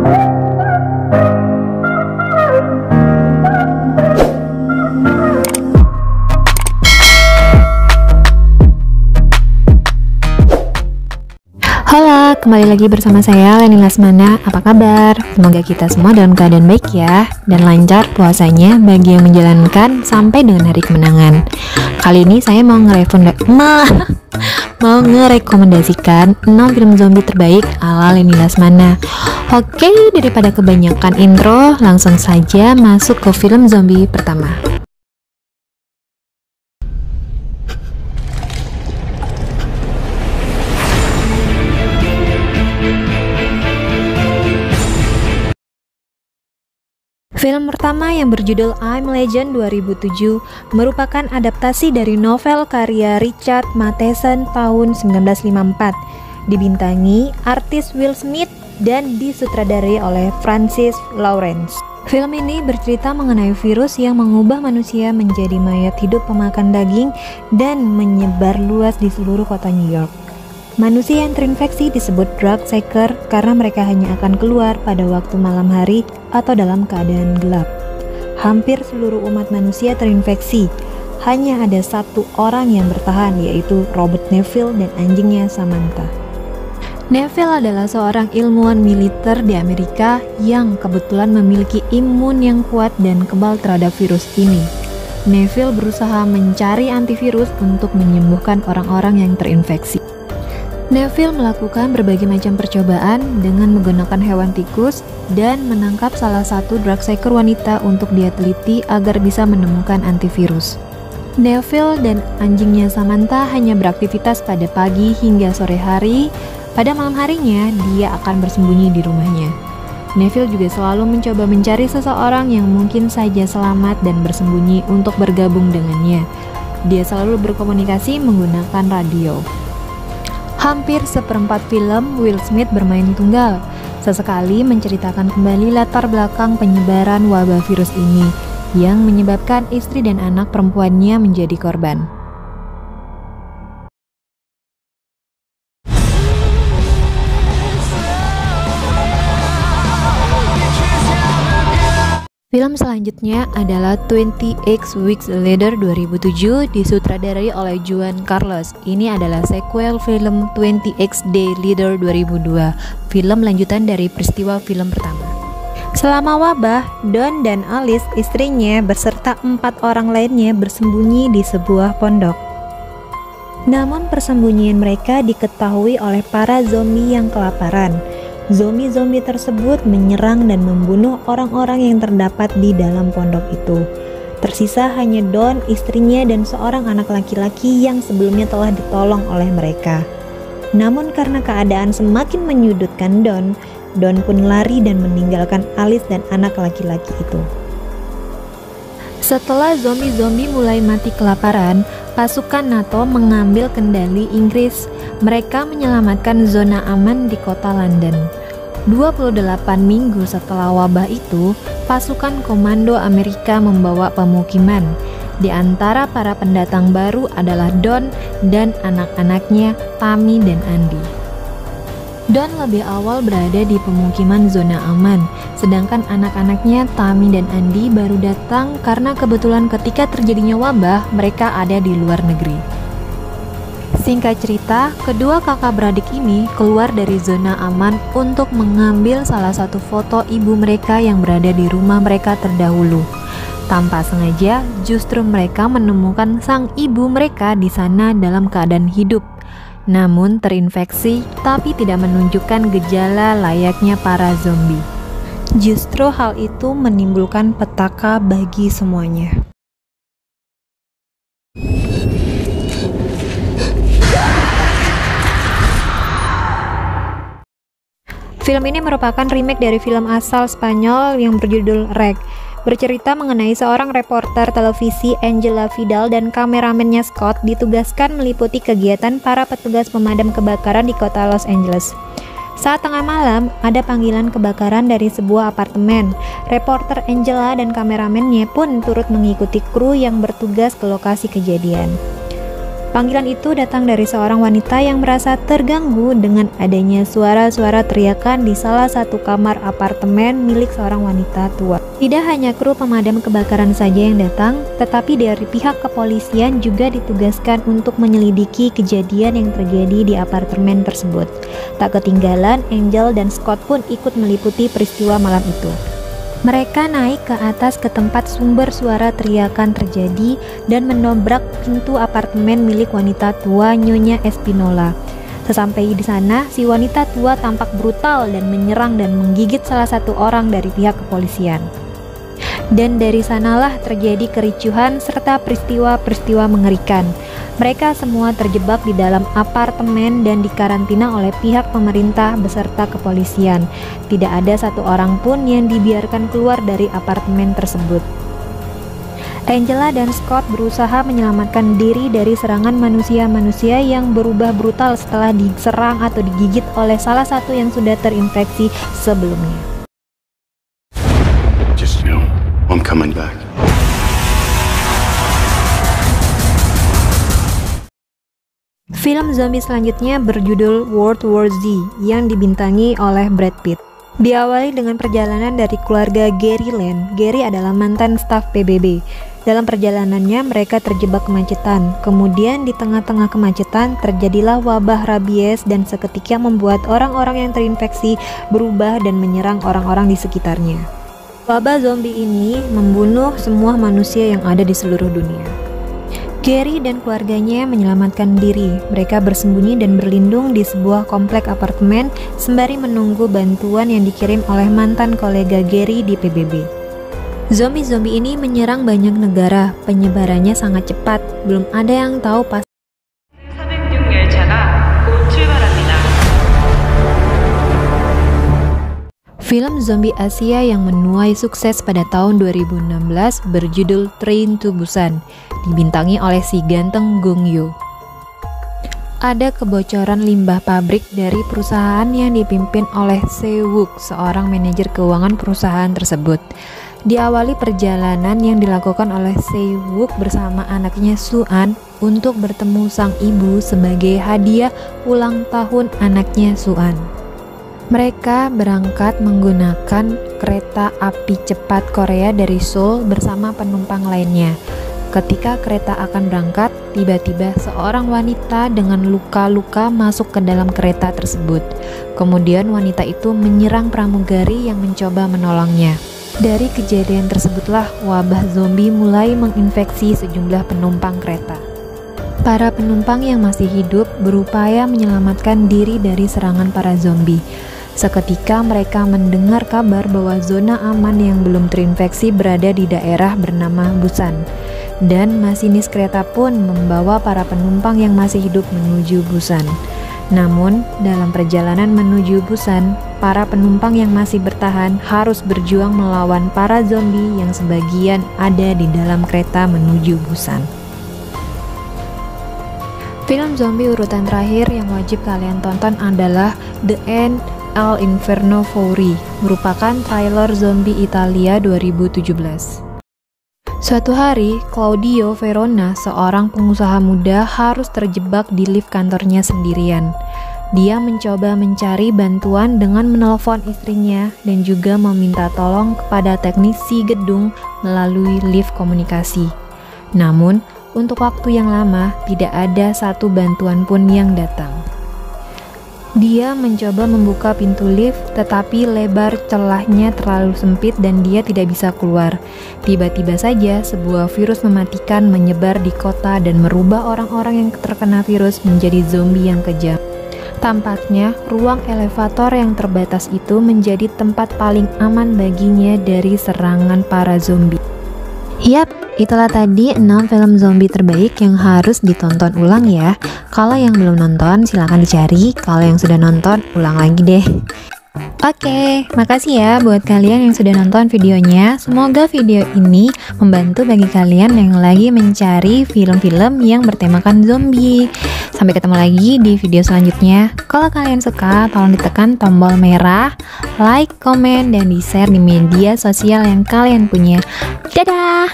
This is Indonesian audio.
Halo, kembali lagi bersama saya Leni Lasmana. Apa kabar? Semoga kita semua dalam keadaan baik ya, dan lancar puasanya bagi yang menjalankan sampai dengan hari kemenangan. Kali ini saya mau ngerekomendasikan 6 film zombie terbaik ala Leni Lasmana. Oke, daripada kebanyakan intro, langsung saja masuk ke film zombie pertama. Film pertama yang berjudul I'm Legend 2007 merupakan adaptasi dari novel karya Richard Matheson tahun 1954, dibintangi artis Will Smith dan disutradarai oleh Francis Lawrence. Film ini bercerita mengenai virus yang mengubah manusia menjadi mayat hidup pemakan daging dan menyebar luas di seluruh kota New York. Manusia yang terinfeksi disebut drug seeker karena mereka hanya akan keluar pada waktu malam hari atau dalam keadaan gelap. Hampir seluruh umat manusia terinfeksi. Hanya ada satu orang yang bertahan, yaitu Robert Neville dan anjingnya Samantha. Neville adalah seorang ilmuwan militer di Amerika yang kebetulan memiliki imun yang kuat dan kebal terhadap virus ini. Neville berusaha mencari antivirus untuk menyembuhkan orang-orang yang terinfeksi. Neville melakukan berbagai macam percobaan dengan menggunakan hewan tikus dan menangkap salah satu drug seeker wanita untuk dia teliti agar bisa menemukan antivirus. Neville dan anjingnya Samantha hanya beraktivitas pada pagi hingga sore hari. Pada malam harinya, dia akan bersembunyi di rumahnya. Neville juga selalu mencoba mencari seseorang yang mungkin saja selamat dan bersembunyi untuk bergabung dengannya. Dia selalu berkomunikasi menggunakan radio. Hampir seperempat film, Will Smith bermain tunggal, sesekali menceritakan kembali latar belakang penyebaran wabah virus ini yang menyebabkan istri dan anak perempuannya menjadi korban. Film selanjutnya adalah 20X Weeks Later 2007, disutradarai oleh Juan Carlos. Ini adalah sequel film 20X Day Later 2002, film lanjutan dari peristiwa film pertama. Selama wabah, Don dan Alice, istrinya, beserta 4 orang lainnya bersembunyi di sebuah pondok. Namun persembunyian mereka diketahui oleh para zombie yang kelaparan. Zombie-zombie tersebut menyerang dan membunuh orang-orang yang terdapat di dalam pondok itu. Tersisa hanya Don, istrinya, dan seorang anak laki-laki yang sebelumnya telah ditolong oleh mereka. Namun karena keadaan semakin menyudutkan Don pun lari dan meninggalkan Alice dan anak laki-laki itu. Setelah zombie-zombie mulai mati kelaparan, pasukan NATO mengambil kendali Inggris. Mereka menyelamatkan zona aman di kota London. 28 minggu setelah wabah itu, pasukan komando Amerika membawa pemukiman. Di antara para pendatang baru adalah Don dan anak-anaknya Tammy dan Andy. Don lebih awal berada di pemukiman zona aman, sedangkan anak-anaknya Tammy dan Andy baru datang karena kebetulan ketika terjadinya wabah, mereka ada di luar negeri. Singkat cerita, kedua kakak beradik ini keluar dari zona aman untuk mengambil salah satu foto ibu mereka yang berada di rumah mereka terdahulu. Tanpa sengaja, justru mereka menemukan sang ibu mereka di sana dalam keadaan hidup, namun terinfeksi tapi tidak menunjukkan gejala layaknya para zombie. Justru hal itu menimbulkan petaka bagi semuanya. Film ini merupakan remake dari film asal Spanyol yang berjudul Rec. Bercerita mengenai seorang reporter televisi, Angela Vidal, dan kameramennya Scott ditugaskan meliputi kegiatan para petugas pemadam kebakaran di kota Los Angeles. Saat tengah malam, ada panggilan kebakaran dari sebuah apartemen. Reporter Angela dan kameramennya pun turut mengikuti kru yang bertugas ke lokasi kejadian. Panggilan itu datang dari seorang wanita yang merasa terganggu dengan adanya suara-suara teriakan di salah satu kamar apartemen milik seorang wanita tua. Tidak hanya kru pemadam kebakaran saja yang datang, tetapi dari pihak kepolisian juga ditugaskan untuk menyelidiki kejadian yang terjadi di apartemen tersebut. Tak ketinggalan, Angel dan Scott pun ikut meliputi peristiwa malam itu. Mereka naik ke atas ke tempat sumber suara teriakan terjadi dan menobrak pintu apartemen milik wanita tua Nyonya Espinola. Sesampai di sana, si wanita tua tampak brutal dan menyerang dan menggigit salah satu orang dari pihak kepolisian. Dan dari sanalah terjadi kericuhan serta peristiwa-peristiwa mengerikan. Mereka semua terjebak di dalam apartemen dan dikarantina oleh pihak pemerintah beserta kepolisian. Tidak ada satu orang pun yang dibiarkan keluar dari apartemen tersebut. Angela dan Scott berusaha menyelamatkan diri dari serangan manusia-manusia yang berubah brutal setelah diserang atau digigit oleh salah satu yang sudah terinfeksi sebelumnya. Just know, I'm coming back. Film zombie selanjutnya berjudul World War Z yang dibintangi oleh Brad Pitt. Diawali dengan perjalanan dari keluarga Gary Land. Gary adalah mantan staf PBB. Dalam perjalanannya mereka terjebak kemacetan. Kemudian di tengah-tengah kemacetan terjadilah wabah rabies dan seketika membuat orang-orang yang terinfeksi berubah dan menyerang orang-orang di sekitarnya. Wabah zombie ini membunuh semua manusia yang ada di seluruh dunia. Gary dan keluarganya menyelamatkan diri. Mereka bersembunyi dan berlindung di sebuah komplek apartemen sembari menunggu bantuan yang dikirim oleh mantan kolega Gary di PBB. Zombie-zombie ini menyerang banyak negara. Penyebarannya sangat cepat. Belum ada yang tahu pasti. Film zombie Asia yang menuai sukses pada tahun 2016 berjudul Train to Busan, dibintangi oleh si ganteng Gong Yoo. Ada kebocoran limbah pabrik dari perusahaan yang dipimpin oleh Se-wook, seorang manajer keuangan perusahaan tersebut. Diawali perjalanan yang dilakukan oleh Se-wook bersama anaknya Su-an untuk bertemu sang ibu sebagai hadiah ulang tahun anaknya Su-an. Mereka berangkat menggunakan kereta api cepat Korea dari Seoul bersama penumpang lainnya. Ketika kereta akan berangkat, tiba-tiba seorang wanita dengan luka-luka masuk ke dalam kereta tersebut. Kemudian wanita itu menyerang pramugari yang mencoba menolongnya. Dari kejadian tersebutlah wabah zombie mulai menginfeksi sejumlah penumpang kereta. Para penumpang yang masih hidup berupaya menyelamatkan diri dari serangan para zombie. Seketika mereka mendengar kabar bahwa zona aman yang belum terinfeksi berada di daerah bernama Busan. Dan masinis kereta pun membawa para penumpang yang masih hidup menuju Busan. Namun, dalam perjalanan menuju Busan, para penumpang yang masih bertahan harus berjuang melawan para zombie yang sebagian ada di dalam kereta menuju Busan. Film zombie urutan terakhir yang wajib kalian tonton adalah The End All Inferno Fury, merupakan trailer zombie Italia 2017. Suatu hari, Claudio Verona, seorang pengusaha muda, harus terjebak di lift kantornya sendirian. Dia mencoba mencari bantuan dengan menelpon istrinya dan juga meminta tolong kepada teknisi gedung melalui lift komunikasi. Namun, untuk waktu yang lama, tidak ada satu bantuan pun yang datang. Dia mencoba membuka pintu lift, tetapi lebar celahnya terlalu sempit dan dia tidak bisa keluar. Tiba-tiba saja, sebuah virus mematikan menyebar di kota dan merubah orang-orang yang terkena virus menjadi zombie yang kejam. Tampaknya, ruang elevator yang terbatas itu menjadi tempat paling aman baginya dari serangan para zombie. Yap, itulah tadi 6 film zombie terbaik yang harus ditonton ulang ya. Kalau yang belum nonton silahkan dicari, kalau yang sudah nonton ulang lagi deh. Oke, makasih ya buat kalian yang sudah nonton videonya. Semoga video ini membantu bagi kalian yang lagi mencari film-film yang bertemakan zombie. Sampai ketemu lagi di video selanjutnya. Kalau kalian suka, tolong ditekan tombol merah, like, komen, dan di-share di media sosial yang kalian punya. Dadah!